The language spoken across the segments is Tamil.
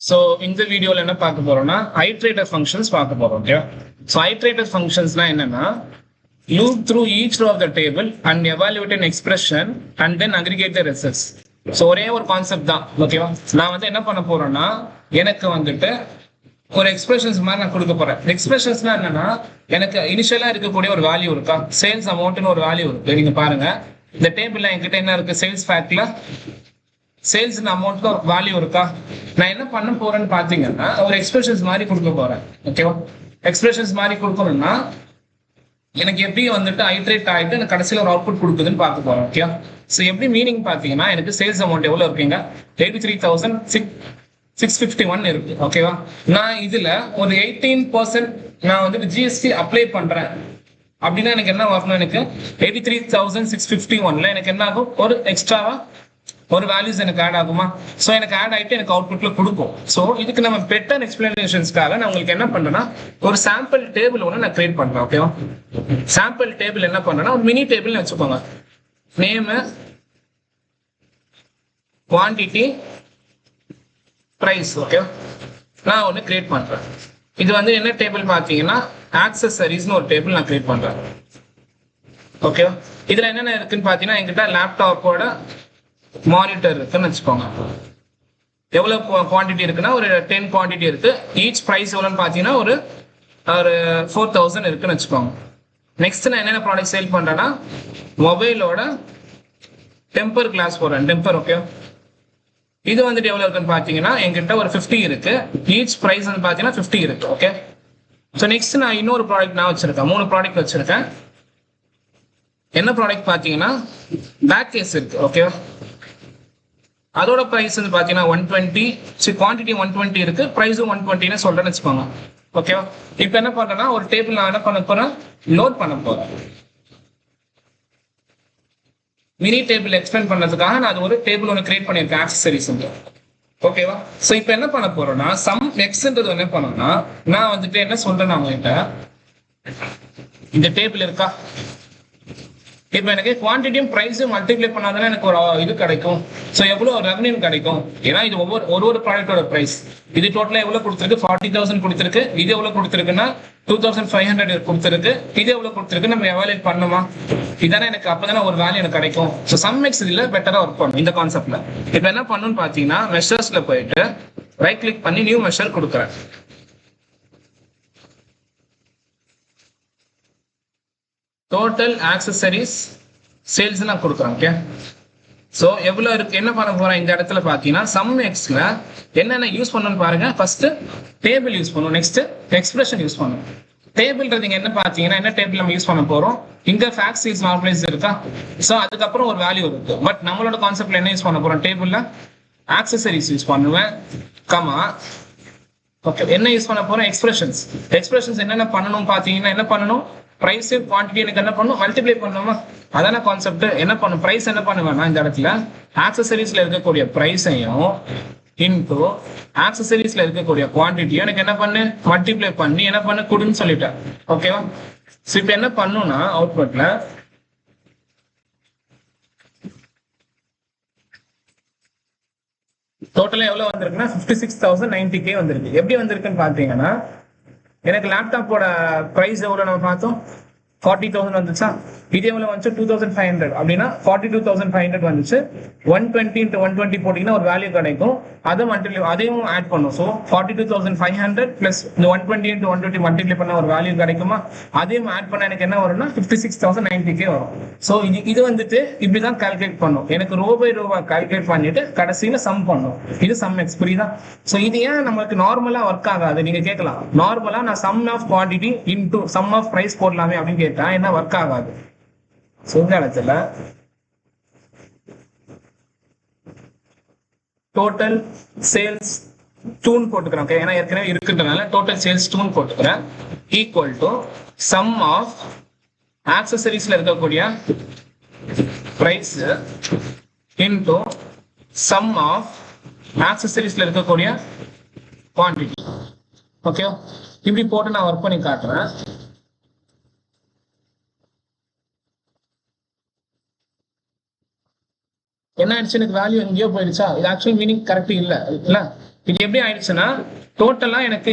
ஸோ இந்த வீடியோவில் என்ன பார்க்க போறோம்னா ஐட்ரேட்டர் ஃபங்க்ஷன்ஸ் பார்க்க போறோம். ஓகே, ஸோ ஐட்ரேட்டர் ஃபங்க்ஷன்ஸ்னா என்னன்னா loop through each row of the table and evaluate an expression and then aggregate the results. So ஒரே ஒரு கான்செப்ட் தான். ஓகேவா, நான் வந்து என்ன பண்ண போறேன்னா எனக்கு வந்துட்டு ஒரு எக்ஸ்பிரஷன்ஸ் மாதிரி நான் கொடுக்க போறேன். எக்ஸ்பிரஷன்ஸ்னா என்னன்னா எனக்கு இனிஷியலா இருக்கக்கூடிய ஒரு வேல்யூ இருக்கா, சேல்ஸ் அமௌண்ட்னு ஒரு வேல்யூ இருக்கு. நீங்க பாருங்க இந்த டேபிள்ல என்கிட்ட என்ன இருக்கு, சேல்ஸ் ஃபேக்ட்ல சேல்ஸ் அமௌண்ட்க்கு ஒரு வேல்யூ இருக்கா. நான் என்ன பண்ண போறேன்னு பாத்தீங்கன்னா ஒரு எக்ஸ்பிரஷன்ஸ் மாதிரி கொடுக்க போறேன். ஓகேவா, எக்ஸ்பிரஷன்ஸ் மாதிரி கொடுக்கணும்னா எனக்கு எப்படி வந்துட்டு ஐட்ரேட் ஆகிட்டு எனக்கு கடைசியில் ஒரு அவுட்புட் கொடுக்குதுன்னு பார்க்க போறோம். ஓகே, ஸோ எப்படி மீனிங் பார்த்தீங்கன்னா எனக்கு சேல்ஸ் அமௌண்ட் எவ்வளோ இருக்குங்க, 83,651 இருக்கு. ஓகேவா, நான் இதுல ஒரு 18% நான் வந்துட்டு ஜிஎஸ்டி அப்ளை பண்றேன் அப்படின்னா எனக்கு என்ன வரணும், எனக்கு 83,651ல எனக்கு என்ன ஆகும், ஒரு எக்ஸ்ட்ராவா ஒரு வேல்யூஸ் எனக்கு ஆட் ஆகுமா. ஸோ எனக்கு ஆட் ஆகிட்டு எனக்கு அவுட்புட்ல கொடுக்கும். ஸோ இதுக்கு நம்ம பெட்டர் எக்ஸ்பிளனேஷன்ஸ்க்காக நான் உங்களுக்கு என்ன பண்றேன்னா ஒரு சாம்பிள் டேபிள் ஒன்று நான் கிரியேட் பண்றேன். ஓகேவா, சாம்பிள் டேபிள் என்ன பண்றேன்னா ஒரு மினி டேபிள் வச்சுக்கோங்க. Name, quantity, price. ஓகே, நான் ஒன்று கிரியேட் பண்றேன். இது வந்து என்ன டேபிள் பார்த்தீங்கன்னா ஆக்சசரிஸ்னு ஒரு டேபிள் நான் கிரியேட் பண்றேன். ஓகே, இதுல என்னென்ன இருக்குன்னு பார்த்தீங்கன்னா என்கிட்ட லேப்டாப்போட மானிட்டர் இருக்குன்னு வச்சுக்கோங்க. எவ்வளவு குவான்டிட்டி இருக்குன்னா ஒரு 10 குவான்டிட்டி இருக்கு. ஈச் பிரைஸ் எவ்வளோன்னு பார்த்தீங்கன்னா ஒரு 4,000 இருக்குன்னு வச்சுக்கோங்க. நெக்ஸ்ட் நான் என்னென்ன ப்ராடக்ட் சேல் பண்றேன்னா மொபைலோட டெம்பர் கிளாஸ் போடுறேன், டெம்பர். ஓகே, இது வந்துட்டு எவ்வளவு இருக்குன்னு பார்த்தீங்கன்னா என்கிட்ட ஒரு 50 இருக்கு. ஈச் பிரைஸ் வந்து பார்த்தீங்கன்னா 50 இருக்கு. ஓகே, ஸோ நெக்ஸ்ட் நான் இன்னொரு ப்ராடக்ட் நான் வச்சிருக்கேன், 3 ப்ராடக்ட் வச்சிருக்கேன். என்ன ப்ராடக்ட் பார்த்தீங்கன்னா பேக் கேஸ் இருக்கு. ஓகே, அதோட பிரைஸ் வந்து பாத்தீங்கன்னா 120. குவான்டிட்டி 120 இருக்கு, பிரைஸும் 120ன்னு சொல்றேன்னு வச்சுக்கோங்க. ஓகேவா, இப்போ என்ன பண்றேன்னா ஒரு டேபிள் நான் என்ன பண்ண போறேன், லோட் பண்ண போறேன். மினி டேபிள் எக்ஸ்பிளைன் பண்றதுக்காக நான் அது ஒரு டேபிள் ஒன்று கிரியேட் பண்ணியிருக்கேன், ஆக்சசரிஸ். ஓகேவா, ஸோ இப்போ என்ன பண்ண போறோம்னா சம் எக்ஸ்ன்றது என்ன பண்ணோம்னா நான் வந்துட்டு என்ன சொல்றேன் அவங்ககிட்ட, இந்த டேபிள் இருக்கா, இப்போ எனக்கு குவான்டிட்டியும் பிரைஸும் மல்டிப்ளை பண்ணாதானே எனக்கு ஒரு இது கிடைக்கும். ஸோ எவ்வளோ ரெவன்யூ கிடைக்கும், ஏன்னா இது ஒரு ப்ராடக்டோட பிரைஸ். இது டோட்டலாக எவ்வளோ கொடுத்துருக்கு, 40,000 கொடுத்துருக்கு. இது எவ்வளோ கொடுத்துருக்குன்னா 2,500 கொடுத்துருக்கு. இது எவ்வளோ கொடுத்துருக்கு நம்ம எவாலுவேட் பண்ணுமா, இதானே எனக்கு அப்பதானே ஒரு வேல்யூ எனக்கு கிடைக்கும். ஸோ சம் எக்ஸ் இதுல பெட்டரா ஒர்க் பண்ணும் இந்த கான்செப்ட்ல. இப்போ என்ன பண்ணணும்னு பார்த்தீங்கன்னா மெஷர்ஸ்ல போயிட்டு ரைட் கிளிக் பண்ணி நியூ மெஷர் கொடுக்குறேன். டோட்டல் ஆக்சசரிஸ் சேல்ஸ் நான் கொடுக்குறேன். ஓகே, ஸோ எவ்வளோ இருக்கு, என்ன பண்ண போறேன் இந்த இடத்துல பார்த்தீங்கன்னா சம் எக்ஸ்ல என்னென்ன யூஸ் பண்ணணும்னு பாருங்க. ஃபர்ஸ்ட் டேபிள் யூஸ் பண்ணும், நெக்ஸ்ட் எக்ஸ்பிரஷன் யூஸ் பண்ணும். டேபிள்ன்றது என்ன பார்த்தீங்கன்னா என்ன டேபிள் நம்ம யூஸ் பண்ண போறோம், இங்க ஃபேக்ட் சீல்ஸ் நார்மலைஸ் இருக்கா. ஸோ அதுக்கப்புறம் ஒரு வேல்யூ இருக்கு. பட் நம்மளோட கான்செப்ட்ல என்ன யூஸ் பண்ண போறோம், டேபிள்ல ஆக்சசரிஸ் யூஸ் பண்ணுவேன், கமா. ஓகே, என்ன யூஸ் பண்ண போறோம், எக்ஸ்பிரஷன்ஸ். எக்ஸ்பிரஷன்ஸ் என்னென்ன பண்ணணும் பார்த்தீங்கன்னா என்ன பண்ணணும், பிரைஸ் குவான்டிட்டி எனக்கு என்ன பண்ணும், மல்டிப்ளை பண்ணணுமா, அதான கான்செப்ட். என்ன பண்ணும், பிரைஸ் என்ன பண்ணுவேன்னா இந்த இடத்துல ஆக்சசரிஸ்ல இருக்கக்கூடிய பிரைஸையும் இன்டூ ஆக்சசரிஸ்ல இருக்கக்கூடிய குவான்டிட்டியும் எனக்கு என்ன பண்ணு, மல்டிப்ளை பண்ணி என்ன பண்ணு கொடுன்னு சொல்லிட்டேன். ஓகேவா, ஸோ இப்போ என்ன பண்ணுன்னா அவுட்புட்ல டோட்டலா எவ்வளவு வந்திருக்குன்னா 56,090K வந்திருக்கு. எப்படி வந்திருக்குன்னு பாத்தீங்கன்னா எனக்கு லேப்டாப்போட பிரைஸ் எவ்வளவு நம்ம பார்த்தோம், 40,000 வந்துச்சா. இது எவ்வளவு வந்துச்சு, 2,500. அப்படின்னா 42,500 வந்துச்சு. 120 into 120 போட்டீங்கன்னா ஒரு வேல்யூ கிடைக்கும். அதை மல்டிப்ளை அதையும் ஆட் பண்ணும். ஸோ 42,500 பிளஸ் இந்த 120 into 120 மல்டிப்ளை பண்ண ஒரு வேல்யூ கிடைக்குமா, அதையும் ஆட் பண்ண எனக்கு என்ன வரும்னா 56,090K வரும். ஸோ இது வந்துட்டு இப்படிதான் கால்குலேட் பண்ணும். எனக்கு ரோ பை ரோவா கால்குலேட் பண்ணிட்டு கடைசியில சம் பண்ணும். இது சம் எக்ஸ், புரியுதா. ஸோ இது ஏன் நமக்கு நார்மலா ஒர்க் ஆகாது நீங்க கேட்கலாம். நார்மலா நான் sum of quantity into sum of price போடலாமே அப்படின்னு கேட்டா என்ன ஒர்க் ஆகாது. இந்த இடத்துல டோட்டல் சேல்ஸ் டூன் போட்டுக்கிறேன். ஓகே, ஏன்னா ஏற்கனவே இருக்குன்றதுனால டோட்டல் சேல்ஸ் டூன் போட்டுக்கிறேன். ஈக்குவல் டு சம் ஆஃப் ஆக்சசரிஸ்ல இருக்கக்கூடிய பிரைஸ் இன்டூ சம் ஆஃப் ஆக்சசரிஸ்ல இருக்கக்கூடிய குவான்டிட்டி. ஓகே, இப்படி போட்டு நான் ஒர்க் பண்ணி காட்டுறேன். என்ன ஆயிடுச்சு, எனக்கு வேல்யூ எங்கேயோ போயிடுச்சா. இது ஆக்சுவலி மீனிங் கரெக்ட் இல்ல. இது எப்படி ஆயிடுச்சுன்னா டோட்டலா எனக்கு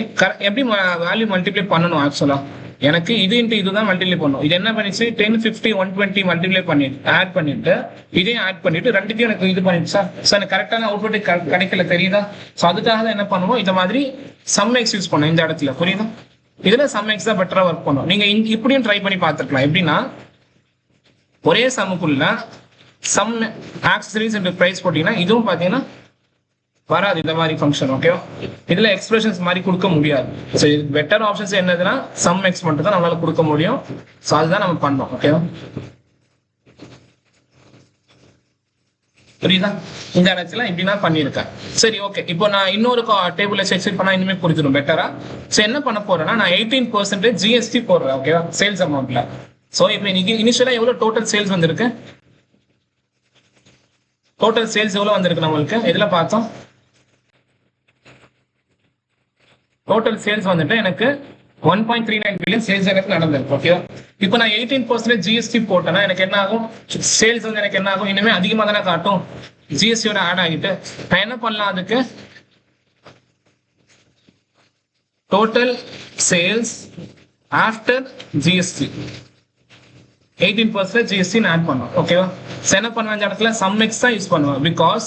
எப்படி வேல்யூ மல்டிப்ளை பண்ணணும் ஆக்சுவலா எனக்கு இது இன்ட்டு இதுதான் மல்டிப்ளை பண்ணும். இது என்ன பண்ணிச்சு 10, 50, 120 மல்டிப்ளை பண்ணிட்டு ஆட் பண்ணிட்டு இதையும் ஆட் பண்ணிட்டு ரெண்டுத்தையும் எனக்கு இது பண்ணிடுச்சா. ஸோ எனக்கு கரெக்டான அவுட்புட் கிடைக்கல தெரியுதா. ஸோ அதுக்காக தான் என்ன பண்ணுவோம், இந்த மாதிரி சம் எக்ஸ் யூஸ் பண்ணும் இந்த இடத்துல, புரியுதா. இதுல சம் எக்ஸ் தான் பெட்டரா ஒர்க் பண்ணும். நீங்க இப்படியும் ட்ரை பண்ணி பார்த்துருக்கலாம். எப்படின்னா ஒரே சம்முக்குள்ள சம் ஆக்சசரிஸ் அண்ட் பிரைஸ் போட்டீங்கன்னா இதுவும் பாத்தீங்கன்னா வராது இந்த மாதிரி ஃபங்க்ஷன். ஓகேவா, இதுல எக்ஸ்பிரஷன்ஸ் மாதிரி கொடுக்க முடியாது. ஸோ இது பெட்டர் ஆப்ஷன்ஸ் என்னதுன்னா சம் எக்ஸ் மட்டும் தான் நம்மளால கொடுக்க முடியும். ஸோ அதுதான் நம்ம பண்ணோம். ஓகேவா, புரியுதா. இந்த இடத்துல இப்படின்னா பண்ணியிருக்கேன். சரி, ஓகே. இப்போ நான் இன்னொரு டேபிள்ல செக் பண்ணா இனிமே புரிஞ்சிடும் பெட்டரா. ஸோ என்ன பண்ண போறேன்னா நான் 18% ஜிஎஸ்டி போடுறேன். ஓகேவா, சேல்ஸ் அமௌண்ட்ல. ஸோ இப்போ இனிஷியலா எவ்வளவு டோட்டல் சேல்ஸ் வந்திருக்கு, டோட்டல் சேல்ஸ் எவ்வளவு வந்திருக்கு நம்மளுக்கு இதுல பார்த்தோம். டோட்டல் சேல்ஸ் வந்துட்டு எனக்கு 1.39 பில்லியன் சேல்ஸ் எனக்கு நடந்திருக்கு. ஓகேவா, இப்போ நான் 18% ஜிஎஸ்டி போட்டேன்னா எனக்கு என்ன ஆகும், சேல்ஸ் வந்து எனக்கு என்ன ஆகும், இனிமே அதிகமா தானே காட்டும் ஜிஎஸ்டியோட ஆட் ஆகிட்டு. நான் என்ன பண்ணலாம், அதுக்கு total sales after GST 18% GST add பண்ணுவோம். ஓகேவா, என்ன பண்ணுவேன் இந்த இடத்துல சம் எக்ஸ் தான் யூஸ் பண்ணுவேன். பிகாஸ்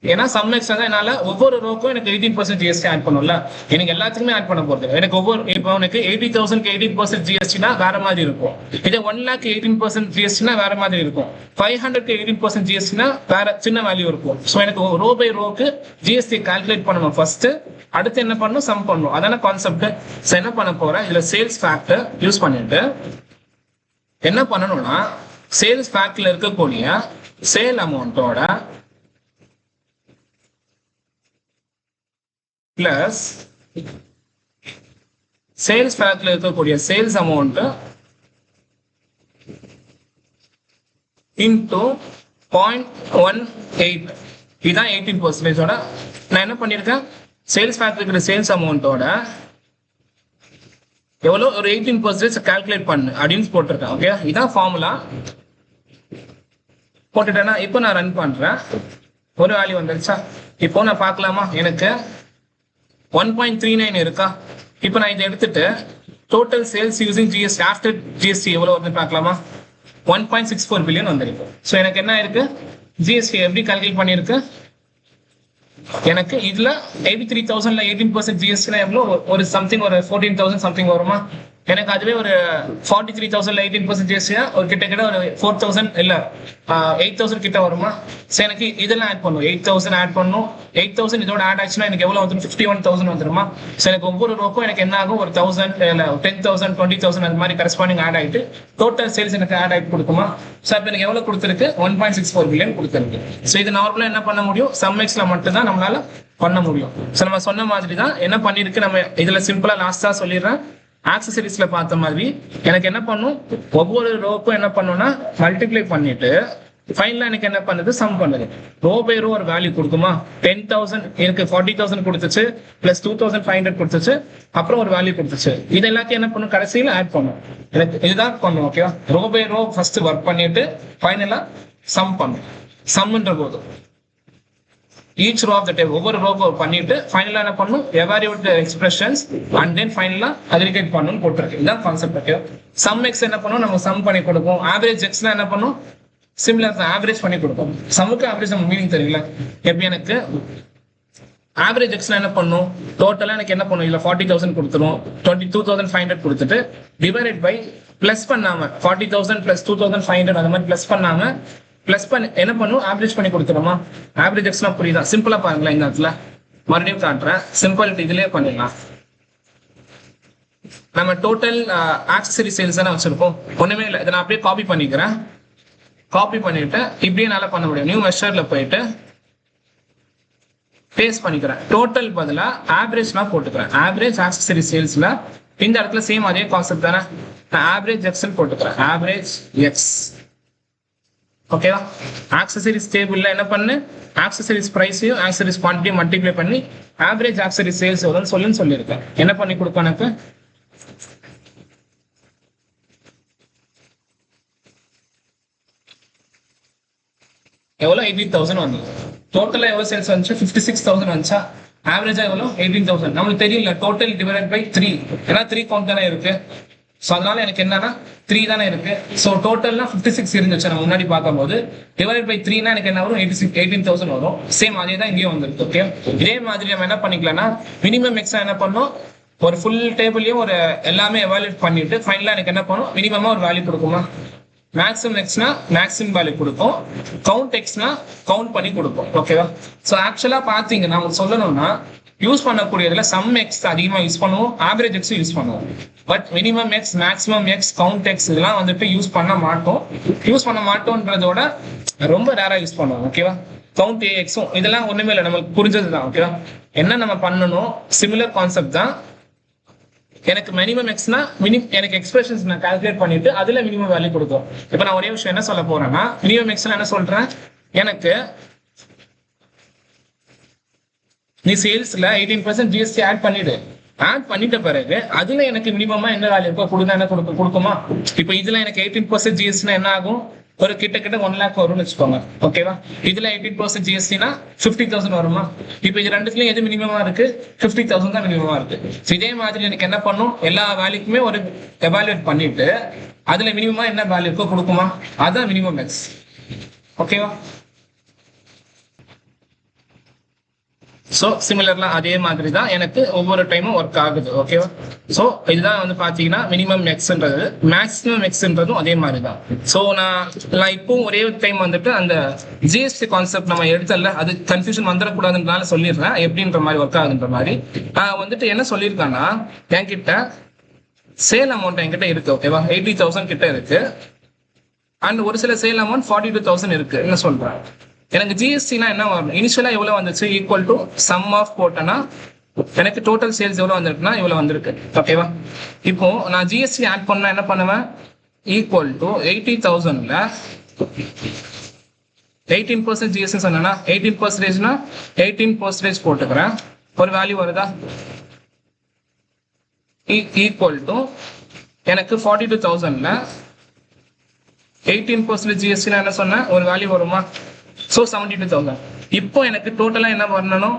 ஏன்னா சம் எக்ஸ் தான் என்னால ஒவ்வொரு ரோக்கும் எனக்கு 18% ஜிஎஸ்டி ஆட் பண்ணும்ல, எனக்கு எல்லாத்துக்குமே ஆட் பண்ண போறது. எனக்கு ஒவ்வொரு இப்போ எனக்கு 80,000 18% ஜிஎஸ்டினா வேற மாதிரி இருக்கும். இதே 1 lakh 18% ஜிஎஸ்டினா வேற மாதிரி இருக்கும். 500 18% ஜிஎஸ்டினா வேற சின்ன வேல்யூ இருக்கும். ஸோ எனக்கு ரோ பை ரோக்கு ஜிஎஸ்டி கால்குலேட் பண்ணணும் ஃபர்ஸ்ட், அடுத்து என்ன பண்ணணும் சம் பண்ணணும். அதான கான்செப்ட். ஸோ என்ன பண்ண போறேன், இதுல சேல்ஸ் ஃபேக்டர் யூஸ் பண்ணிட்டு என்ன பண்ணணும்னா சேல்ஸ் ஃபேக்டர்ல இருக்கக்கூடிய சேல் அமௌண்டோட பிளஸ் சேல்ஸ் ஃபேக்டர்ல இருக்கக்கூடிய சேல்ஸ் அமௌண்ட் இன்டூ 0.18 இதுதான் 18%. நான் என்ன பண்ணிருக்கேன், சேல்ஸ் ஃபேக்டர் இருக்கிற சேல்ஸ் அமௌண்டோட எவ்வளோ ஒரு 18% கால்குலேட் பண்ணு அப்படின்னு போட்டிருக்கேன். ஓகே, இதான் ஃபார்முலா. போட்டுட்டேன்னா இப்போ நான் ரன் பண்றேன், ஒரு வேல்யூ வந்துருச்சா. இப்போ நான் பார்க்கலாமா, எனக்கு 1.39 இருக்கா. இப்போ நான் இதை எடுத்துட்டு total sales using GST after GST எவ்வளவு வந்து பார்க்கலாமா, 1.64 பில்லியன் வந்திருக்கு. ஸோ எனக்கு என்ன இருக்கு, ஜிஎஸ்டி எப்படி கால்குலேட் பண்ணிருக்கு, எனக்கு இதுல 83,000ல 18% ஜிஎஸ்டினா எவ்வளவு, ஒரு சம்திங் ஒரு 14,000 சம்திங் வருமா. எனக்கு அதுவே ஒரு 43,000ல 18% ஜிஎஸ்டினா ஒரு கிட்ட ஒரு 4,000 இல்ல 8,000 கிட்ட வருமா. ஸோ எனக்கு இதெல்லாம் ஆட் பண்ணும், 8,000 ஆட் பண்ணும். 8,000 இதோட ஆட் ஆச்சுன்னா எனக்கு எவ்வளவு வந்துடும், 51,000 வந்துருமா. ஸோ எனக்கு ஒவ்வொரு ரோக்கும் எனக்கு என்ன ஆகும், ஒரு 1,000 10,000 20,000 அந்த மாதிரி கரஸ்பாண்டிங் ஆட் ஆகிட்டு டோட்டல் சேல்ஸ் எனக்கு ஆட் ஆகிட்டு கொடுக்குமா. ஸோ இப்போ எனக்கு எவ்வளவு கொடுத்துருக்கு, 1.64 பில்லியன் கொடுத்துருக்கு. ஸோ இது நார்மலா என்ன பண்ண முடியும், சம் எக்ஸ்ல மட்டும் தான் நம்மளால பண்ண முடியும். ஸோ நம்ம சொன்ன மாதிரி தான் என்ன பண்ணிருக்கு, நம்ம இதுல சிம்பிளா லாஸ்டா சொல்லிடுறேன். ஆக்சசரிஸ்ல பார்த்த மாதிரி எனக்கு என்ன பண்ணும், ஒவ்வொரு ரோக்கும் என்ன பண்ணும்னா மல்டிப்ளை பண்ணிட்டு ஃபைனலா எனக்கு என்ன பண்ணுது, சம் பண்ணுது. ரோ பை ரோ ஒரு வேல்யூ கொடுக்குமா, 10,000 எனக்கு 40,000 கொடுத்துச்சு, பிளஸ் 2,500 கொடுத்துச்சு, அப்புறம் ஒரு வேல்யூ கொடுத்துச்சு. இது எல்லாத்தையும் என்ன பண்ணும், கடைசியில் ஆட் பண்ணும். எனக்கு இதுதான் பண்ணும். ஓகேவா, row by row first work பண்ணிட்டு ஃபைனலா சம் பண்ணும். சம்ன்ற போது each row of the table ஒவ்வொரு ரோவும் பண்ணிட்டு ஃபைனலா என்ன பண்ணும், evaluate the expressions and then ஃபைனலா aggregate பண்ணனும் போட்டுருக்கு. இதான் கான்செப்ட். ஓகே, சம் எக்ஸ் என்ன பண்ணும், நம்ம சம் பண்ணி கொடுப்போம். ஆவரேஜ் எக்ஸ்னா என்ன பண்ணும், சிமிலர் ஆவரேஜ் பண்ணி கொடுப்போம். சம்முக்கு ஆவரேஜ் நம்ம மீனிங் தெரியல. எப்படி எனக்கு ஆவரேஜ் எக்ஸ்னா என்ன பண்ணும், டோட்டலா எனக்கு என்ன பண்ணும், இல்ல 40,000 கொடுத்துரும், 22,500 கொடுத்துட்டு டிவைடட் பை பிளஸ் பண்ணாம 40,000 பிளஸ் 2,500 அந்த மாதிரி பிளஸ் பண்ணாம பிளஸ் பண்ணி என்ன பண்ணும், ஆவரேஜ் பண்ணி கொடுத்துருமா. ஆவரேஜ் எக்ஸ்லாம் புரியுதா, சிம்பிளா பாருங்களேன். இந்த இடத்துல மறுபடியும் காட்டுறேன், சிம்பிள் இதுலயே பண்ணிடலாம். நம்ம டோட்டல் ஆக்சசரி சேல்ஸ் தானே வச்சிருக்கோம், ஒண்ணுமே இல்லை. இதை நான் அப்படியே காப்பி பண்ணிக்கிறேன். காப்பி பண்ணிட்டு இப்படியே என்னால பண்ண முடியும். நியூ மெஷர்ல போயிட்டு பேஸ்ட் பண்ணிக்கிறேன். டோட்டல் பதிலா ஆவரேஜ் நான் போட்டுக்கிறேன். ஆவரேஜ் ஆக்சசரி சேல்ஸ்ல இந்த இடத்துல சேம் அதே கான்செப்ட் தானே, நான் ஆவரேஜ் எக்ஸ் போட்டுக்கிறேன். Average X. ஓகேவா, ஆக்சசரிஸ் டேபிள்ல என்ன பண்ணு, ஆக்சசரிஸ் பிரைஸையும் ஆக்சசரிஸ் குவான்டிட்டி மல்டிப்ளை பண்ணி ஆவரேஜ் ஆக்சசரி சேல்ஸ் எவ்வளோன்னு சொல்லியிருக்கேன். என்ன பண்ணி கொடுப்பேன், எனக்கு எவ்வளோ 80,000 வந்தது. டோட்டலா எவ்வளவு சேல்ஸ் வந்துச்சு, 56,000 வந்துச்சா. ஆவரேஜா எவ்வளோ 18,000. நம்மளுக்கு தெரியல டோட்டல் டிவைட் பை 3, ஏன்னா 3 கவுண்ட் தானே இருக்கு. ஸோ அதனால எனக்கு என்னன்னா 3 தானே இருக்கு. ஸோ டோட்டல்னா 56 இருந்துச்சு நம்ம முன்னாடி பார்க்கும்போது. டிவைட் பை 3னா எனக்கு என்ன வரும்? 18,000 வரும். சேம் அதே தான் இங்கேயும் வந்துருக்கு. ஓகே, இதே மாதிரி நம்ம என்ன பண்ணிக்கலாம்னா மினிமம் எக்ஸா என்ன பண்ணோம், ஒரு ஃபுல் டேபிளையும் ஒரு எல்லாமே எவாலுவேட் பண்ணிட்டு ஃபைனலா எனக்கு என்ன பண்ணும், மினிமமா ஒரு வேல்யூ கொடுக்குமா. மேக்ஸிமம் எக்ஸ்னா மேக்ஸிமம் வேல்யூ கொடுக்கும், கவுண்ட் எக்ஸ்னா கவுண்ட் பண்ணி கொடுக்கும். ஓகேவா? ஸோ ஆக்சுவலா பாத்தீங்கன்னா நம்ம சொல்லணும்னா யூஸ் பண்ணக்கூடியதுல சம் எக்ஸ் அதிகமாக யூஸ் பண்ணுவோம், ஆவரேஜ் எக்ஸும் யூஸ் பண்ணுவோம். But minimum X, maximum X, count X இதெல்லாம் வந்துட்டு யூஸ் பண்ண மாட்டோம். யூஸ் பண்ண மாட்டோம்ன்றதோட ரொம்ப ரேரா யூஸ் பண்ணுவோம். ஓகேவா? கவுண்ட் எக்ஸும் இதெல்லாம் ஒண்ணுமே இல்லை, நம்மளுக்கு புரிஞ்சது தான். ஓகேவா? என்ன நம்ம பண்ணணும், சிமிலர் கான்செப்ட் தான். எனக்கு மினிமம் எக்ஸ்னா எனக்கு எக்ஸ்பிரஷன்ஸ் நான் கால்குலேட் பண்ணிட்டு அதுல மினிமம் வேல்யூ கொடுக்கும். இப்போ நான் ஒரே விஷயம் என்ன சொல்ல போறேன்னா, மினிமம் எக்ஸ்ல என்ன சொல்றேன், எனக்கு நீ சேல்ஸ்ல 18% ஜிஎஸ்டி ஆட் பண்ணிட்ட பிறகு அதுல எனக்கு மினிமமா என்ன வேல்யூ இருக்கோ கொடுங்க, என்ன கொடுக்குமா. இப்போ இதுல எனக்கு 18% ஜிஎஸ்டினா என்ன ஆகும், ஒரு கிட்ட 1 lakh வரும்னு வச்சுக்கோங்க. ஓகேவா? இதுல 18% ஜிஎஸ்டினா 50,000 வருமா. இப்போ இது ரெண்டுத்துலயும் எது மினிமமா இருக்கு, 50,000 தான் மினிமமா இருக்கு. இதே மாதிரி எனக்கு என்ன பண்ணும், எல்லா வேல்யூக்குமே ஒரு எவாலுவேட் பண்ணிட்டு அதுல மினிமமா என்ன வேல்யூ இருக்கோ கொடுக்குமா, அதான் மினிமம் எக்ஸ். ஓகேவா? ஸோ சிமிலர்லாம் அதே மாதிரி தான் எனக்கு ஒவ்வொரு டைமும் ஒர்க் ஆகுது. ஓகேவா? ஸோ இதுதான் வந்து பார்த்தீங்கன்னா மினிமம் எக்ஸ்ன்றது, மேக்ஸிமம் எக்ஸ்ன்றதும் அதே மாதிரி தான். ஸோ நான் இப்பவும் ஒரே டைம் வந்துட்டு அந்த ஜிஎஸ்டி கான்செப்ட் நம்ம எடுத்தல, அது கன்ஃபியூஷன் வந்துடக்கூடாதுன்றனால சொல்லிடுறேன் எப்படின்ற மாதிரி ஒர்க் ஆகுதுன்ற மாதிரி. வந்துட்டு என்ன சொல்லியிருக்காங்கன்னா, என்கிட்ட சேல் அமௌண்ட் என்கிட்ட இருக்கு. ஓகேவா? 80,000 கிட்ட இருக்கு. அண்ட் ஒரு சில சேல் அமௌண்ட் 42,000 இருக்கு. என்ன சொல்றேன், எனக்கு ஜிஎஸ்டினா என்ன வரும், இனிஷியலா எவ்வளவு வந்துச்சு, ஈக்குவல் டு சம் ஆஃப் போட்டேன்னா எனக்கு டோட்டல் சேல்ஸ் எவ்வளவு வந்திருக்குன்னா இவ்வளவு வந்திருக்கு. ஓகேவா? இப்போ நான் ஜிஎஸ்டி ஆட் பண்ணா என்ன பண்ணுவேன், ஈக்குவல் டு 80,000ல 18% ஜிஎஸ்டி சொன்னா 18%னா 18% போட்டுக்கிறேன், ஒரு வேல்யூ வருதா, ஈக்குவல் டு எனக்கு 42,000ல 18% ஜிஎஸ்டி என்ன சொன்னேன், ஒரு வேல்யூ வருமா. ஸோ 72,000. இப்போ எனக்கு டோட்டலா என்ன வரணும்,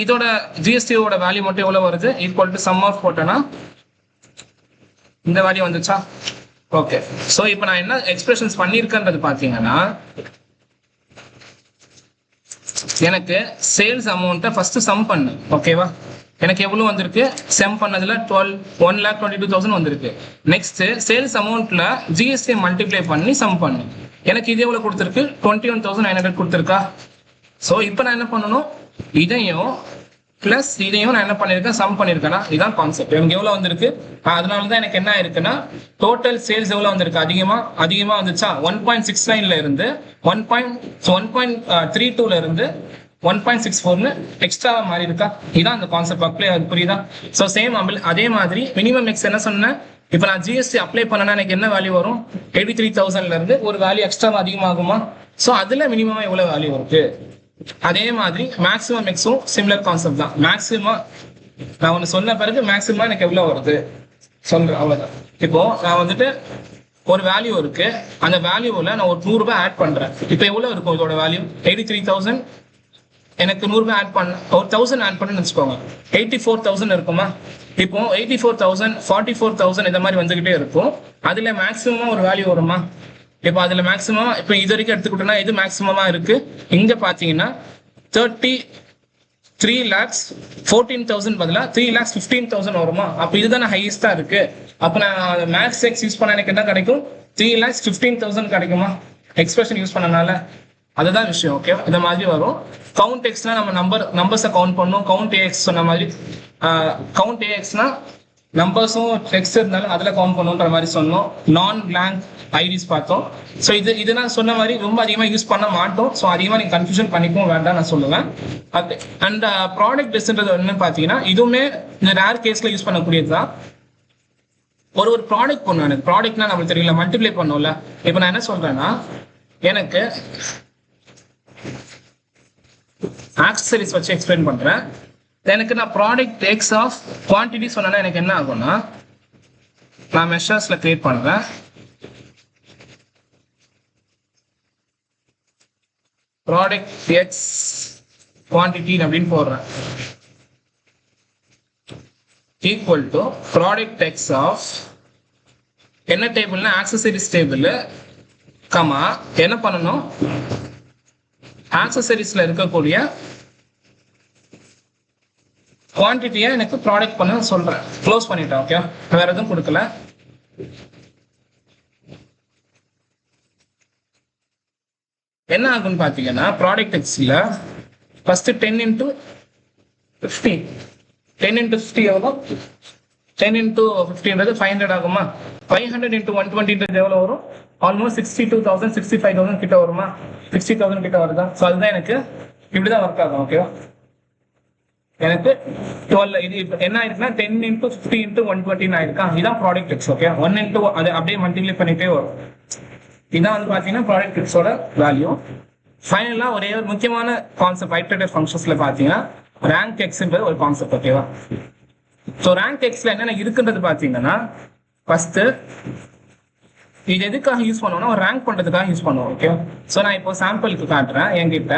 இதோட ஜிஎஸ்டியோட வேல்யூ மட்டும் எவ்வளவு வருது, ஈக்குவல் டு சம் ஆஃப் போட்டேன்னா இந்த வேல்யூ வந்துச்சா. ஓகே, ஸோ இப்போ நான் என்ன எக்ஸ்பிரஷன்ஸ் பண்ணியிருக்கேன்றது பார்த்தீங்கன்னா, எனக்கு சேல்ஸ் அமௌண்ட்டை ஃபர்ஸ்ட் சம் பண்ணு. ஓகேவா? எனக்கு எவ்வளவு வந்திருக்கு, செம் பண்ணதுல 1,22,000 வந்திருக்கு. நெக்ஸ்ட் சேல்ஸ் அமௌண்ட்ல ஜிஎஸ்டி மல்டிப்ளை பண்ணி சம் பண்ணு. எனக்கு இது எவ்வளவு கொடுத்துருக்கு, 21,900 கொடுத்துருக்கா. ஸோ இப்போ நான் என்ன பண்ணணும், இதையும் பிளஸ் இதையும் நான் என்ன பண்ணிருக்கேன், சம் பண்ணிருக்கேன்னா இதான் கான்செப்ட். எனக்கு எவ்வளவு வந்திருக்கு, அதனாலதான் எனக்கு என்ன இருக்குன்னா டோட்டல் சேல்ஸ் எவ்வளவு வந்திருக்கு, அதிகமா வந்துச்சா. 1.69ல இருந்து 1.32ல இருந்து 1.64ன்னு எக்ஸ்ட்ரா மாறி இருக்கா. இதான் அந்த கான்செப்ட் அப்ளை ஆகுது. புரியுதா? ஸோ சேம் அதே மாதிரி மினிமம் எக்ஸ் என்ன சொன்னேன், இப்போ நான் ஜிஎஸ்டி அப்ளை பண்ணனா எனக்கு என்ன வேல்யூ வரும், 83,000ல இருந்து ஒரு வேல்யூ எக்ஸ்ட்ரா அதிகமாகுமா. ஸோ அதுல மினிமம் எவ்வளவு வேல்யூ இருக்கு. அதே மாதிரி மேக்ஸிமம் எக்ஸும் சிமிலர் கான்செப்ட் தான். மேக்ஸிமம் நான் ஒன்று சொன்ன பிறகு மேக்ஸிமம் எனக்கு எவ்வளவு வருது சொல்றேன், அவ்வளவுதான். இப்போ நான் வந்துட்டு ஒரு வேல்யூ இருக்கு, அந்த வேல்யூல நான் ஒரு 100 ரூபாய் ஆட் பண்றேன். இப்போ எவ்வளவு இருக்கும் இதோட வேல்யூ, 83,000. எனக்கு 100 ரூபாய் ஆட் பண்ண, ஒரு 1000 ஆட் பண்ணு வச்சுக்கோங்க, 84,000 இருக்குமா. இப்போ 84,000, 44,000 இந்த மாதிரி வந்துகிட்டே இருக்கும். அதுல மேக்ஸிமமா ஒரு வேல்யூ வருமா. இப்போ அதுல மேக்ஸிமம் இப்போ இது வரைக்கும் எடுத்துக்கிட்டோம்னா இது மேக்ஸிமமா இருக்கு. இங்க பாத்தீங்கன்னா 33,14,000 பதிலா 3,15,000 வருமா. அப்ப இதுதானே ஹையஸ்டா இருக்கு. அப்ப நான் மேக்ஸ் எக்ஸ் யூஸ் பண்ண எனக்கு என்ன கிடைக்கும், 3,15,000 கிடைக்குமா எக்ஸ்பிரஷன் யூஸ் பண்ணனால. அதுதான் விஷயம். ஓகே, இந்த மாதிரி வரும். கவுண்ட் எக்ஸ்னா நம்ம நம்பர்ஸை கவுண்ட் பண்ணோம். கவுண்ட் ஏஎக்ஸ் சொன்ன மாதிரி, கவுண்ட் ஏஎக்ஸ்னா நம்பர்ஸும் டெக்ஸ்ட் இருந்தாலும் அதுல கவுண்ட் பண்ணுன்ற மாதிரி சொன்னோம். நான் பிளாங்க் ஐடிஸ் பார்த்தோம். ஸோ இது நான் சொன்ன மாதிரி ரொம்ப அதிகமாக யூஸ் பண்ண மாட்டோம். ஸோ அதிகமாக நீங்கள் கன்ஃபியூஷன் பண்ணிக்கவும் வேண்டாம் நான் சொல்லுவேன். அண்ட் ப்ராடக்ட் டெஸ்ட்ன்றது என்னன்னு பார்த்தீங்கன்னா இதுவுமே இந்த ரேர் கேஸ்ல யூஸ் பண்ணக்கூடியது தான். ஒரு ப்ராடக்ட் பண்ணுவேன், எனக்கு ப்ராடக்ட்னா நம்மளுக்கு தெரியல, மல்டிப்ளை பண்ணும்ல. இப்போ நான் என்ன சொல்றேன்னா, எனக்கு ஆக்சசரிஸ் வச்சு எக்ஸ்பிளைன் பண்றேன். எனக்கு நான் ப்ராடக்ட் எக்ஸ் ஆஃப் குவான்டிட்டி சொன்னா எனக்கு என்ன ஆகும்னா, நான் மெஷர்ஸ்ல கிரியேட் பண்றேன். ப்ராடக்ட் எக்ஸ் குவான்டிட்டி அப்படின்னு போடுறேன் equal to product x of என்ன டேபிள்னா ஆக்சசரிஸ் டேபிள் கமா என்ன பண்ணணும் ஆக்சசரிஸ்ல இருக்கக்கூடிய குவான்டிட்டியை எனக்கு ப்ராடக்ட் பண்ண சொல்றேன். க்ளோஸ் பண்ணிட்டேன். ஓகே, வேற எதுவும் கொடுக்கல. என்ன ஆகுன்னு பாத்தீங்கன்னா ப்ராடக்ட் எக்ஸ்ல ஃபர்ஸ்ட் 10 into 50 10 into 50 எவ்வளோ 10 into 50 500 ஆகுமா 500 into 120 எவ்வளோ வரும் ஆல்மோஸ்ட் 62,000 65,000 கிட்ட வருமா 60,000 கிட்ட வருதா. ஸோ அதுதான் எனக்கு இப்படிதான் ஒர்க் ஆகும். ஓகேவா, எனக்கு 12 இது என்ன ஆயிருக்குன்னா 10 into 50 into 120 ஆயிருக்கா. இதான் ப்ராடக்ட் எக்ஸ். ஓகே, 1 into அது அப்படியே மல்டிப்ளை பண்ணிட்டே வரும். இதான் வந்து பாத்தீங்கன்னா ப்ராடக்ட் எக்ஸோட வேல்யூ. ஃபைனலா ஒரே ஒரு முக்கியமான கான்செப்ட் ஐட்ரேட்டிவ் ஃபங்க்ஷன்ஸ்ல பாத்தீங்கன்னா ரேங்க் எக்ஸ்ன்றது ஒரு கான்செப்ட். ஓகேவா, ஸோ ரேங்க் எக்ஸ்ல என்னென்ன இருக்குன்றது பாத்தீங்கன்னா ஃபர்ஸ்ட் இது எதுக்காக யூஸ் பண்ணுவோம்னா ஒரு ரேங்க் பண்றதுக்காக யூஸ் பண்ணுவோம். ஓகே, ஸோ நான் இப்போ சாம்பிளுக்கு காட்டுறேன். என்கிட்ட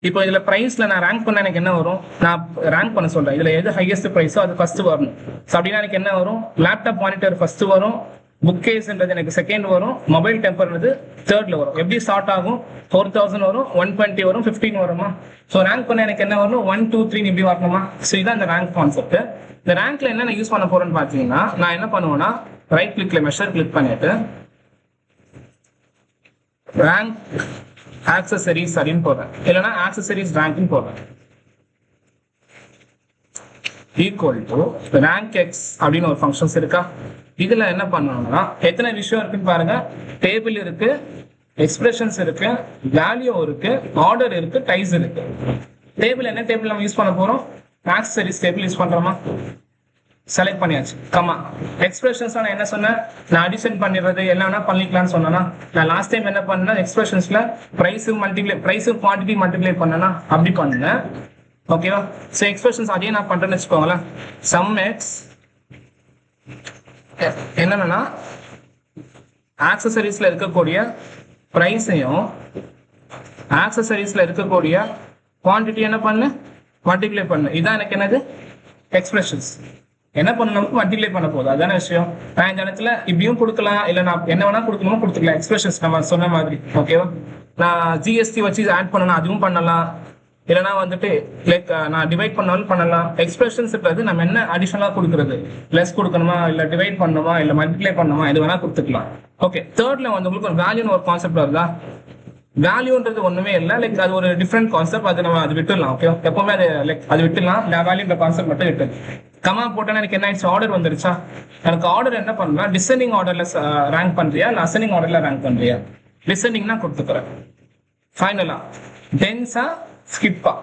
இப்போ இதுல பிரைஸ்ல நான் ரேங்க் பண்ண எனக்கு என்ன வரும், நான் ரேங்க் பண்ண சொல்றேன். இதுல எது ஹையஸ்ட் பிரைஸோ அது ஃபர்ஸ்ட் வரணும். ஸோ அப்படின்னா எனக்கு என்ன வரும், லேப்டாப் மானிட்டர் ஃபர்ஸ்ட் வரும், புக் கேஸ்ன்றது எனக்கு செகண்ட் வரும், மொபைல் டெம்பர்ன்றது தேர்ட்ல வரும். எப்படி ஸ்டார்ட் ஆகும் 4,000 வரும், 120 வரும், 15 வருமா. ஸோ ரேங்க் பண்ண எனக்கு என்ன வரும் 1 2 3 இப்படி வரணுமா. ஸோ இதான் இந்த ரேங்க் கான்செப்ட். இந்த ரேங்க்ல என்ன யூஸ் பண்ண போறேன்னு பாத்தீங்கன்னா நான் என்ன பண்ணுவேன்னா ரைட் கிளிக்ல மெஷர் கிளிக் பண்ணிட்டு ரேங்க் ஆக்சசரிஸ் அப்படின்னு போடுறேன், இல்லைன்னா ஆக்சசரிஸ் ரேங்க்னு போடுறேன். ஈக்குவல் டு ரேங்க் எக்ஸ் அப்படின்னு ஒரு ஃபங்க்ஷன்ஸ் இருக்கா. இதுல என்ன பண்ணணும்னா எத்தனை விஷயம் இருக்குன்னு பாருங்க. டேபிள் இருக்கு, எக்ஸ்பிரஷன்ஸ் இருக்கு, வேல்யூ இருக்கு, ஆர்டர் இருக்கு, டைஸ் இருக்கு. டேபிள் என்ன டேபிள் நம்ம யூஸ் பண்ண போறோம், ஆக்சசரிஸ் டேபிள் யூஸ் பண்றோமா, செலக்ட் பண்ணியாச்சு. கமா எக்ஸ்பிரஷன்ஸ் நான் என்ன சொன்னேன், நான் அடிஷன் பண்ணிடுறது என்னன்னா பண்ணிக்கலாம்னு சொன்னா. நான் லாஸ்ட் டைம் என்ன பண்ணேன்னா எக்ஸ்பிரஷன்ஸ்ல பிரைஸ் குவான்டிட்டி மல்டிப்ளை பண்ணனா அப்படி பண்ணுங்க. ஓகேவா, ஸோ எக்ஸ்பிரஷன்ஸ் அதே நான் பண்றேன்னு வச்சுக்கோங்களேன். சம் எக்ஸ் என்னன்னா ஆக்சசரிஸ்ல இருக்கக்கூடிய பிரைஸையும் ஆக்சசரிஸ்ல இருக்கக்கூடிய குவான்டிட்டி என்ன பண்ணு மல்டிப்ளை பண்ணு. இதான் எனக்கு என்னது எக்ஸ்பிரஷன்ஸ். என்ன பண்ணணும் மல்டிப்ளை பண்ண போகுது, அதான விஷயம். நான் இந்த இடத்துல இப்படியும் கொடுக்கலாம், இல்லை நான் என்ன வேணா கொடுக்கணுமோ கொடுத்துக்கலாம். எக்ஸ்பிரஷன்ஸ் நம்ம சொன்ன மாதிரி. ஓகேவா, நான் ஜிஎஸ்டி வச்சு ஆட் பண்ணணும் அதுவும் பண்ணலாம், இல்லைனா வந்துட்டு லைக் நான் டிவைட் பண்ணாலும் பண்ணலாம். எக்ஸ்பிரஷன்ஸ்ன்றது நம்ம என்ன அடிஷனலா கொடுக்குறது, லெஸ் கொடுக்கணுமா இல்லை டிவைட் பண்ணணுமா இல்லை மல்டிப்ளை பண்ணணுமா இது வேணா கொடுத்துக்கலாம். ஓகே, தேர்ட்ல வந்து உங்களுக்கு ஒரு வேல்யூன்னு ஒரு கான்செப்ட் வருதா. வேல்யூன்றது ஒண்ணுமே இல்லை, லைக் அது ஒரு டிஃப்ரெண்ட் கான்செப்ட். அது நம்ம அது விட்டுடலாம். ஓகே, எப்பவுமே அது லைக் அது விட்டுலாம். வேல்யூன்ற கான்செப்ட் மட்டும் விட்டு கமா போட்டேன்னா எனக்கு என்ன ஆயிடுச்சு, ஆர்டர் வந்துருச்சா. எனக்கு ஆர்டர் என்ன பண்ணா டிசெண்டிங் ஆர்டர்ல ரேங்க் பண்றியா இல்லை அசெண்டிங் ஆர்டர்ல ரேங்க் பண்றியா. டிசெண்டிங்னா கொடுத்துக்கிறேன். ஃபைனலா டென்ஸா ஸ்கிப்பா,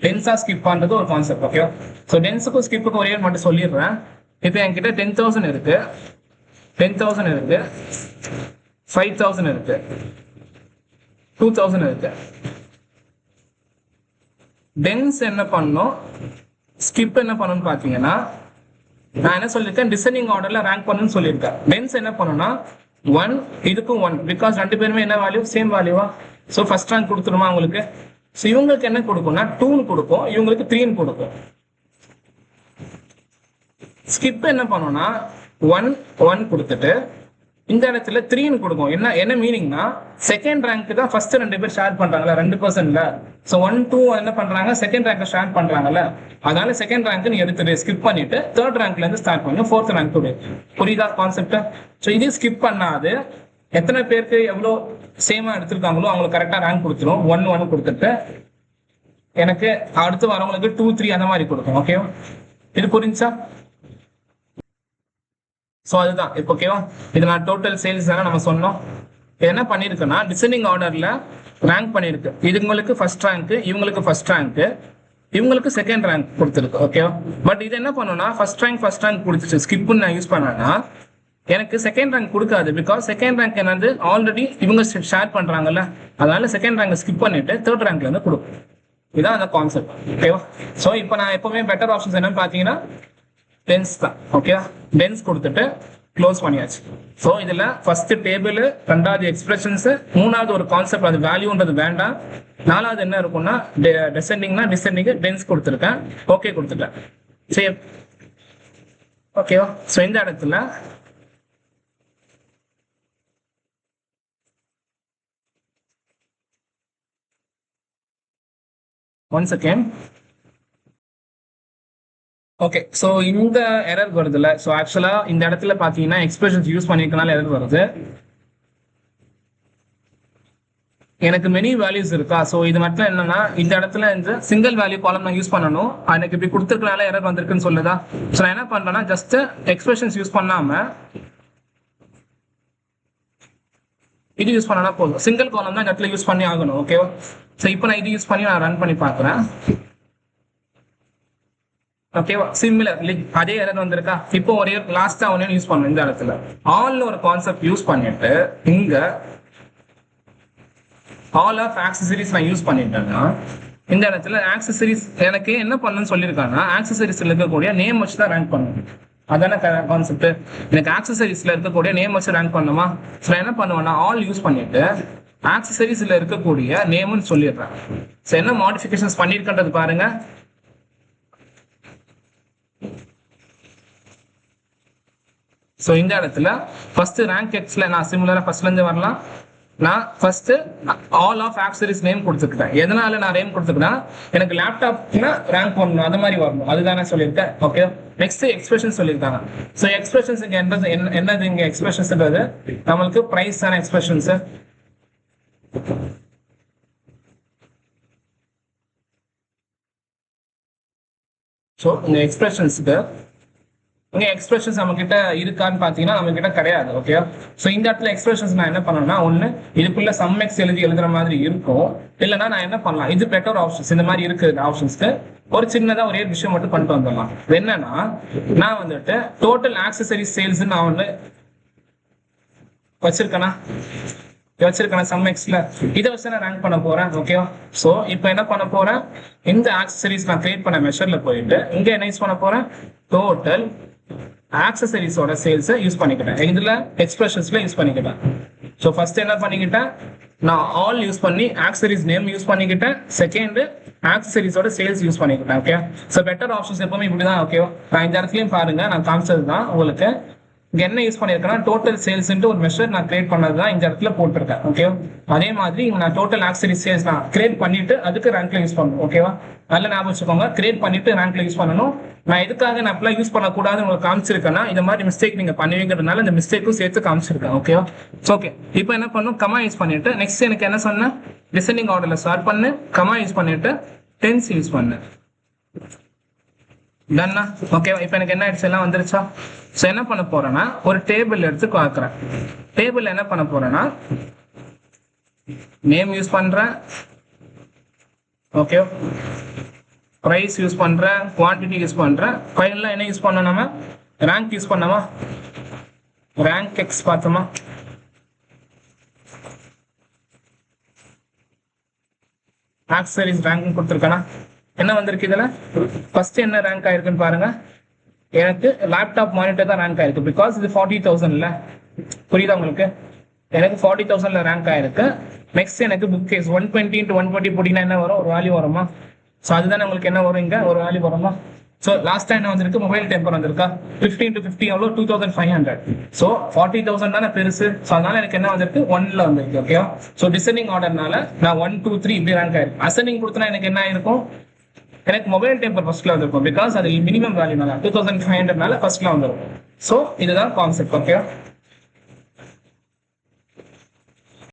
டென்ஸா ஸ்கிப்பான்றது ஒரு கான்செப்ட். ஓகே, ஸோ டென்ஸுக்கும் ஸ்கிப்புக்கும் ஒரே மட்டும் சொல்லிடுறேன். இப்போ என்கிட்ட 10,000 இருக்கு, 10,000 இருக்கு, 5,000 இருக்கு, 2,000 இருக்கு. டென்ஸ் என்ன பண்ணும், ஸ்கிப் என்ன பண்ணணும்னு பாத்தீங்கன்னா நான் என்ன சொல்லியிருக்கேன் டிசெண்டிங் ஆர்டர்ல ரேங்க் பண்ணணும்னு சொல்லியிருக்கேன். டென்ஸ் என்ன பண்ணணும்னா 1 இதுக்கும் 1, பிகாஸ் ரெண்டு பேருமே என்ன வேல்யூ சேம் வேல்யூவா. ஸோ ஃபர்ஸ்ட் ரேங்க் கொடுத்துருமா உங்களுக்கு. ஸோ இவங்களுக்கு என்ன கொடுக்கும்னா 2 கொடுக்கும், இவங்களுக்கு 3 கொடுக்கும். ஸ்கிப் என்ன பண்ணும்னா 1 1 கொடுத்துட்டு இந்த இடத்துல 3 கொடுக்கும். என்ன மீனிங்னா செகண்ட் ரேங்க் தான் ஃபர்ஸ்ட் ரெண்டு பேர் ஷேர் பண்றாங்கல்ல 2%ல. ஸோ 1 2 என்ன பண்றாங்க செகண்ட் ரேங்க் ஷேர் பண்றாங்கல்ல, அதனால செகண்ட் ரேங்க் நீ எடுத்துட்டு ஸ்கிப் பண்ணிட்டு தேர்ட் ரேங்க்ல இருந்து ஸ்டார்ட் பண்ணி ஃபோர்த் ரேங்க் கொடு. புரியுதா கான்செப்ட். ஸோ இது ஸ்கிப் பண்ணாது எத்தனை பேருக்கு எவ்வளோ சேமா எடுத்திருக்காங்களோ அவங்களுக்கு கரெக்டா ரேங்க் கொடுத்துரும். 1 1 கொடுத்துட்டு எனக்கு அடுத்து வரவங்களுக்கு 2 3 அந்த மாதிரி கொடுக்கும். ஓகேவா, இது புரிஞ்சா. ஸோ அதுதான் இப்போ. ஓகேவா, இது நான் டோட்டல் சேல்ஸ் தானே நம்ம சொன்னோம். என்ன பண்ணிருக்குன்னா டிசெண்டிங் ஆர்டர்ல ரேங்க் பண்ணிருக்கு. இதுங்களுக்கு ஃபர்ஸ்ட் ரேங்க், இவங்களுக்கு ஃபர்ஸ்ட் ரேங்க், இவங்களுக்கு செகண்ட் ரேங்க் கொடுத்துருக்கு. ஓகேவா, பட் இது என்ன பண்ணுன்னா ஃபர்ஸ்ட் ரேங்க் கொடுத்துச்சு ஸ்கிப்னு நான் யூஸ் பண்ணேன்னா எனக்கு செகண்ட் ரேங்க் கொடுக்காது. பிகாஸ் செகண்ட் ரேங்க் என்னது ஆல்ரெடி இவங்க ஷேர் பண்றாங்கல்ல, அதனால செகண்ட் ரேங்க் ஸ்கிப் பண்ணிட்டு தேர்ட் ரேங்க்ல இருந்து கொடுக்கும். இதுதான் அந்த கான்செப்ட். ஓகேவா? ஸோ இப்போ நான் எப்பவுமே பெட்டர் ஆப்ஷன்ஸ் என்னன்னு பார்த்தீங்கன்னா டென்ஸ் தான். ஓகேவா? டென்ஸ் கொடுத்துட்டு க்ளோஸ் பண்ணியாச்சு. ஸோ இதில் ஃபர்ஸ்ட் டேபிள், ரெண்டாவது எக்ஸ்பிரஷன்ஸ், மூணாவது ஒரு கான்செப்ட் அது வேல்யூன்றது வேண்டாம். நாலாவது என்ன இருக்கும்னா டிசெண்டிங்னா டிசெண்டிங் டென்ஸ் கொடுத்துருக்கேன். ஓகே கொடுத்துட்டேன். சரி ஓகேவா? ஸோ இந்த இடத்துல ஒன் செகண்ட். ஓகே, ஸோ இந்த எரர் வருதுல்ல, ஸோ ஆக்சுவலா இந்த இடத்துல பாத்தீங்கன்னா எக்ஸ்பிரஷன்ஸ் யூஸ் பண்ணிருக்கனால எரர் வருது. எனக்கு மெனி வேல்யூஸ் இருக்கா, ஸோ இது மட்டும் என்னன்னா இந்த இடத்துல இந்த சிங்கிள் வேல்யூ காலம் நான் யூஸ் பண்ணணும். எனக்கு இப்படி கொடுத்துருக்கனால எரர் வந்திருக்குன்னு சொல்லுதா. ஸோ நான் என்ன பண்றேன்னா ஜஸ்ட் எக்ஸ்பிரஷன்ஸ் யூஸ் பண்ணாம இது யூஸ் பண்ணனா போதும். சிங்கிள் காலம் தான் இந்த இடத்துல யூஸ் பண்ணி ஆகணும். ஓகேவா? ஸோ இப்போ நான் இது யூஸ் பண்ணி நான் ரன் பண்ணி பார்க்குறேன். ஓகேவா? சிமிலர் அதே எரர் வந்திருக்கா. இப்போ ஒரே லாஸ்டா ஒன்னு யூஸ் பண்ணணும். இந்த இடத்துல ஆல் ஒரு கான்செப்ட் யூஸ் பண்ணிட்டு இங்க ஆல் ஆஃப் ஆக்சசரிஸ் நான் யூஸ் பண்ணிட்டேன்னா இந்த இடத்துல ஆக்சசரிஸ் எனக்கு என்ன பண்ணணும்னு சொல்லியிருக்காங்கன்னா ஆக்சசரிஸ்ல இருக்கக்கூடிய நேம் வச்சு தான் ரேங்க் பண்ணணும். அதான கான்செப்ட். எனக்கு ஆக்சசரிஸ்ல இருக்கக்கூடிய நேம் வச்சு ரேங்க் பண்ணுமா. ஸோ என்ன பண்ணுவேன்னா ஆல் யூஸ் பண்ணிட்டு ஆக்சசரிஸ்ல இருக்கக்கூடிய நேம்னு சொல்லிடுறேன். ஸோ என்ன மாடிஃபிகேஷன்ஸ் பண்ணியிருக்கன்றது பாருங்க. ஸோ இந்த இடத்துல ஃபர்ஸ்ட் ரேங்க் எக்ஸ்ல நான் சிமிலரா ஃபர்ஸ்ட்ல இருந்து வரலாம். நான் first all of accessories name கொடுத்துக்கிட்டேன். எதனால நான் நேம் கொடுத்துக்கிட்டேன், எனக்கு லேப்டாப்னா ரேங்க் பண்ணணும் அது மாதிரி வரணும், அதுதானே சொல்லியிருக்கேன். ஓகே, நெக்ஸ்ட் எக்ஸ்பிரஷன் சொல்லியிருக்காங்க. ஸோ எக்ஸ்பிரஷன்ஸ் இங்க என்னது இங்க எக்ஸ்பிரஷன்ஸ்ன்றது நம்மளுக்கு பிரைஸ் ஆன எக்ஸ்பிரஷன்ஸ். ஸோ இந்த எக்ஸ்பிரஷன்ஸுக்கு இங்க எக்ஸ்பிரஷன்ஸ் நம்ம கிட்ட இருக்கான்னு பாத்தீங்கன்னா நம்ம கிட்ட கிடையாது. ஓகே, சோ இந்த இடத்துல எக்ஸ்பிரஷன்ஸ் நான் என்ன பண்ணணும்னா ஒண்ணு இதுக்குள்ள சம் எக்ஸ் எழுதுற மாதிரி இருக்கும், இல்லைன்னா நான் என்ன பண்ணலாம், இது பெட்டர் ஆப்ஷன்ஸ் இந்த மாதிரி இருக்கு ஆப்ஷன்ஸ்க்கு ஒரு சின்னதா ஒரே விஷயம் மட்டும் பண்ணிட்டு வந்துடலாம். என்னன்னா நான் வந்துட்டு டோட்டல் ஆக்சசரி சேல்ஸ் நான் வந்து வச்சிருக்கேனா சம் எக்ஸ்ல இதை வச்சு நான் ரேங்க் பண்ண போறேன். ஓகேவா? சோ இப்போ என்ன பண்ண போறேன், இந்த ஆக்சசரிஸ் நான் கிரியேட் பண்ண மெஷர்ல போயிட்டு இங்க என்ன யூஸ் பண்ண போறேன், டோட்டல் ஆக்சசரிஸோட சேல்ஸ் யூஸ் பண்ணிக்கிட்டேன். இதுல எக்ஸ்பிரஷன்ஸ்ல யூஸ் பண்ணிக்கிட்டேன். ஸோ ஃபர்ஸ்ட் என்ன பண்ணிக்கிட்டேன், நான் ஆல் யூஸ் பண்ணி ஆக்சசரிஸ் நேம் யூஸ் பண்ணிக்கிட்டேன். செகண்ட் ஆக்சசரிஸோட சேல்ஸ் யூஸ் பண்ணிக்கிட்டேன். ஓகே, ஸோ பெட்டர் ஆப்ஷன்ஸ் எப்பவுமே இப்படிதான். ஓகேவா? நான் இந்த இடத்துலயும் பாருங்க, நான் காமிச்சது தான் உங்களுக்கு. இங்க என்ன யூஸ் பண்ணிருக்கேன்னா டோட்டல் சேல்ஸ் ஒரு மெஷர் நான் கிரியேட் பண்ணதுதான் இந்த இடத்துல போட்டிருக்கேன். ஓகே, அதே மாதிரி நான் டோட்டல் ஆக்சசரி சேல்ஸ் நான் கிரியேட் பண்ணிட்டு அதுக்கு ரேங்க்ல யூஸ் பண்ணணும். ஓகேவா? நல்ல ஞாபகம் வச்சுக்கோங்க, கிரியேட் பண்ணிட்டு ரேங்க்ல யூஸ் பண்ணணும். நான் எதுக்காக நான் அப்பெல்லாம் யூஸ் பண்ணக்கூடாதுன்னு உங்களுக்கு காமிச்சிருக்கேன்னா இந்த மாதிரி மிஸ்டேக் நீங்க பண்ணுவீங்கிறதுனால இந்த மிஸ்டேக்கும் சேர்த்து காமிச்சிருக்கேன். ஓகேவா? ஓகே, இப்போ என்ன பண்ணும், கமா யூஸ் பண்ணிட்டு நெக்ஸ்ட் எனக்கு என்ன சொன்ன, டிசெண்டிங் ஆர்டர்ல ஸ்டார்ட் பண்ணு, கமா யூஸ் பண்ணிட்டு டென்ஸ் யூஸ் பண்ணு. டன்னா? ஓகேவா? இப்போ எனக்கு என்ன ஆயிடுச்சு, எல்லாம் வந்துருச்சா? ஸோ என்ன பண்ண போறேன்னா ஒரு டேபிள் எடுத்து பார்க்குறேன். டேபிள் என்ன பண்ண போறேன்னா நேம் யூஸ் பண்றேன். ஓகே, பிரைஸ் யூஸ் பண்றேன், குவான்டிட்டி யூஸ் பண்றேன். ஃபைனலா என்ன யூஸ் பண்ணோம், நம்ம ரேங்க் யூஸ் பண்ணோமா, ரேங்க் எக்ஸ் பார்த்தோமா. ஆக்சசரிஸ் ரேங்க் கொடுத்துருக்கேனா, என்ன வந்திருக்கு இதுல, ஃபர்ஸ்ட் என்ன ரேங்க் ஆயிருக்குன்னு பாருங்க. எனக்கு லேப்டாப் மானிட்டர் தான் ரேங்க் ஆயிருக்கு. பிகாஸ் இது 40,000 புரியுதா உங்களுக்கு, எனக்கு 40,000 ரேங்க் ஆயிருக்கு. நெக்ஸ்ட் எனக்கு புக் கேஸ் 120 into 120 போட்டீங்கன்னா என்ன வரும், ஒரு வேல்யூ வருமா. ஸோ அதுதான் உங்களுக்கு என்ன வரும், இங்க ஒரு வேல்யூ வருமா. ஸோ லாஸ்ட் என்ன வந்திருக்கு, மொபைல் டெம்பர் வந்திருக்கா, 50 into 50 எவ்வளோ 2500. ஸோ 40,000 தானே பெருசு. ஸோ அதனால எனக்கு என்ன வந்திருக்கு, 1ல வந்திருக்கு. ஓகேவா? ஸோ டிசெண்டிங் ஆர்டர்னால நான் 1 2 3 இப்படி ரேங்க் ஆயிருக்கு. அசெண்டிங் கொடுத்தனா எனக்கு என்ன ஆயிருக்கும், எனக்கு மொபைல் டெம்பர் ஃபர்ஸ்ட்ல வந்திருக்கும். பிகாஸ் அது மினிமம் வேல்யூனால 2500 ஃபர்ஸ்ட்ல வந்துருக்கும். ஸோ இதுதான் கான்செப்ட். ஓகே.